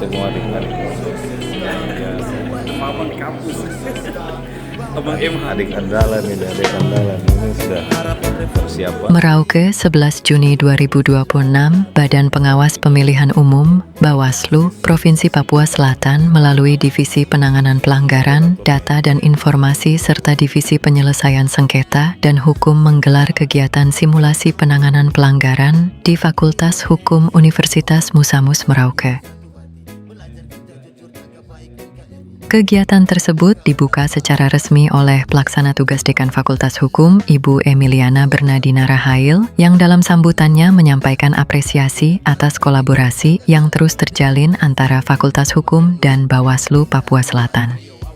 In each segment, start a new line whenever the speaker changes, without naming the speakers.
ketemu adik-adik.
Maupun di kampus. Abang M
Adik andalan ini, adik andalan ini sudah persiapan.
Merauke, 11 Juni 2026, Badan Pengawas Pemilihan Umum, Bawaslu, Provinsi Papua Selatan melalui Divisi Penanganan Pelanggaran, Data dan Informasi serta Divisi Penyelesaian Sengketa dan Hukum menggelar kegiatan simulasi penanganan pelanggaran di Fakultas Hukum Universitas Musamus Merauke. Kegiatan tersebut dibuka secara resmi oleh Pelaksana Tugas Dekan Fakultas Hukum, Ibu Emiliana Bernadina Rahail, yang dalam sambutannya menyampaikan apresiasi atas kolaborasi yang terus terjalin antara Fakultas Hukum dan Bawaslu Papua Selatan.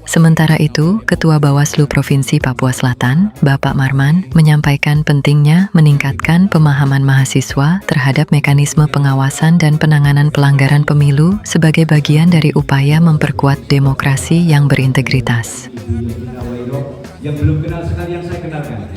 Sementara itu, Ketua Bawaslu Provinsi Papua Selatan, Bapak Marman, menyampaikan pentingnya meningkatkan pemahaman mahasiswa terhadap mekanisme pengawasan dan penanganan pelanggaran pemilu sebagai bagian dari upaya memperkuat demokrasi yang berintegritas.
Yang belum kenal sekali yang saya kenalkan.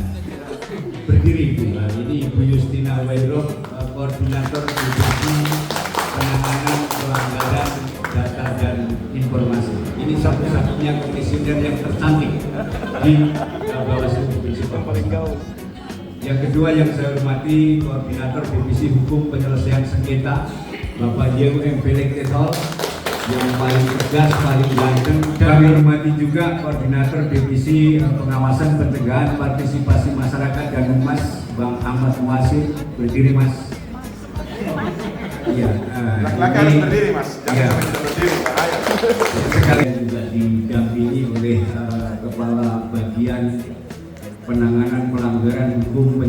Berdiri Ibu. Nah, ini Ibu Justina Wairo, Koordinator Divisi Penanganan Pelanggaran Data dan Informasi. Ini satu-satunya komisioner yang tercantik di Bawaslu Provinsi Papua. Yang kedua yang saya hormati Koordinator Divisi Hukum Penyelesaian Sengketa, Bapak YUM Pelek Tetol, yang paling tegas, paling ganteng. Kami hormati juga Koordinator Divisi Pengawasan Pencegahan Partisipasi Masyarakat dan Humas, Bang Ahmad Muasir. Berdiri Mas. Iya.
Laki-laki harus berdiri Mas, jangan sampai tidak berdiri, bahaya.
Sekalian juga didampingi oleh Kepala Bagian Penanganan Pelanggaran Hukum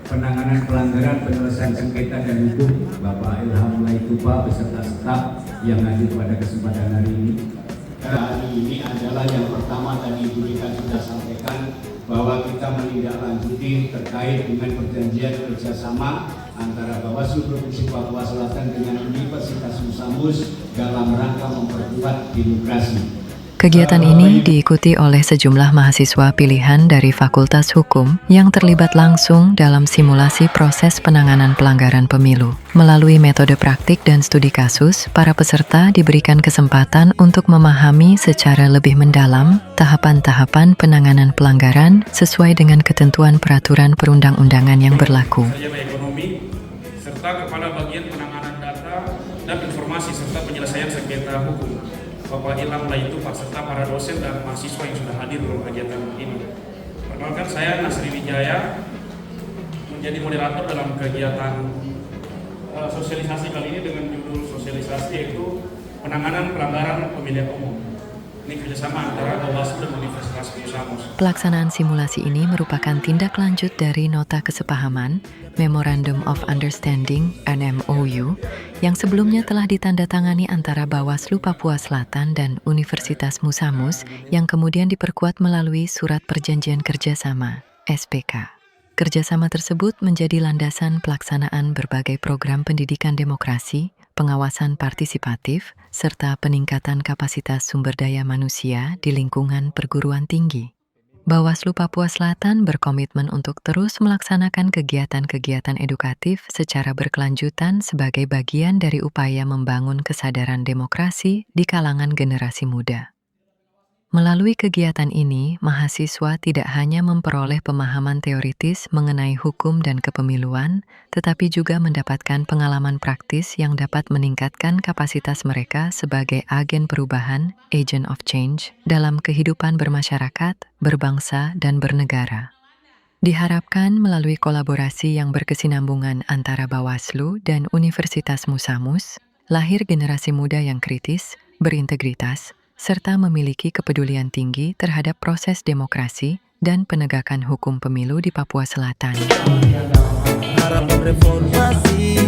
Penanganan Pelanggaran Penyelesaian Sengketa dan Hukum, Bapak Ilham Laitupa beserta staf yang hadir pada kesempatan hari ini. Hari ini adalah yang pertama tadi Ibu Dekan sudah sampaikan bahwa kita menindaklanjuti terkait dengan perjanjian kerjasama antara Bawaslu Provinsi Papua Selatan dengan Universitas Musamus dalam rangka memperkuat demokrasi.
Kegiatan ini diikuti oleh sejumlah mahasiswa pilihan dari Fakultas Hukum yang terlibat langsung dalam simulasi proses penanganan pelanggaran pemilu. Melalui metode praktik dan studi kasus, para peserta diberikan kesempatan untuk memahami secara lebih mendalam tahapan-tahapan penanganan pelanggaran sesuai dengan ketentuan peraturan perundang-undangan yang berlaku.
Ekonomi serta Kepala Bagian Penanganan Data dan Informasi serta Penyelesaian Sengketa Hukum, Bapak Ilham Laitupa, serta para dosen dan mahasiswa yang sudah hadir dalam kegiatan ini. Perkenalkan, saya Nasri Wijaya, menjadi moderator dalam kegiatan sosialisasi kali ini dengan judul sosialisasi yaitu penanganan pelanggaran pemilihan umum. Ini kerjasama antara Bawaslu dan Universitas Musamus.
Pelaksanaan simulasi ini merupakan tindak lanjut dari Nota Kesepahaman Memorandum of Understanding (MOU) yang sebelumnya telah ditandatangani antara Bawaslu Papua Selatan dan Universitas Musamus yang kemudian diperkuat melalui Surat Perjanjian Kerjasama (SPK). Kerjasama tersebut menjadi landasan pelaksanaan berbagai program pendidikan demokrasi, pengawasan partisipatif, serta peningkatan kapasitas sumber daya manusia di lingkungan perguruan tinggi. Bawaslu Papua Selatan berkomitmen untuk terus melaksanakan kegiatan-kegiatan edukatif secara berkelanjutan sebagai bagian dari upaya membangun kesadaran demokrasi di kalangan generasi muda. Melalui kegiatan ini, mahasiswa tidak hanya memperoleh pemahaman teoritis mengenai hukum dan kepemiluan, tetapi juga mendapatkan pengalaman praktis yang dapat meningkatkan kapasitas mereka sebagai agen perubahan, agent of change, dalam kehidupan bermasyarakat, berbangsa, dan bernegara. Diharapkan melalui kolaborasi yang berkesinambungan antara Bawaslu dan Universitas Musamus, lahir generasi muda yang kritis, berintegritas, serta memiliki kepedulian tinggi terhadap proses demokrasi dan penegakan hukum pemilu di Papua Selatan.
Harapan reformasi,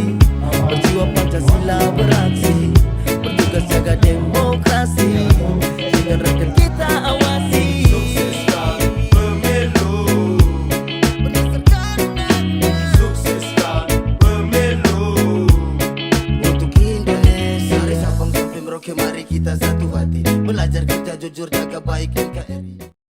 berjuang Pancasila beraksi, bertugas jaga demokrasi, dengan rakyat kita awasi. Sukseskan pemilu, berdasarkan undang-undang. Sukseskan pemilu, untuk Indonesia. Dari Sabang sampai Merauke, mari kita satu hati, belajar kerja jujur, jaga baik NKRI.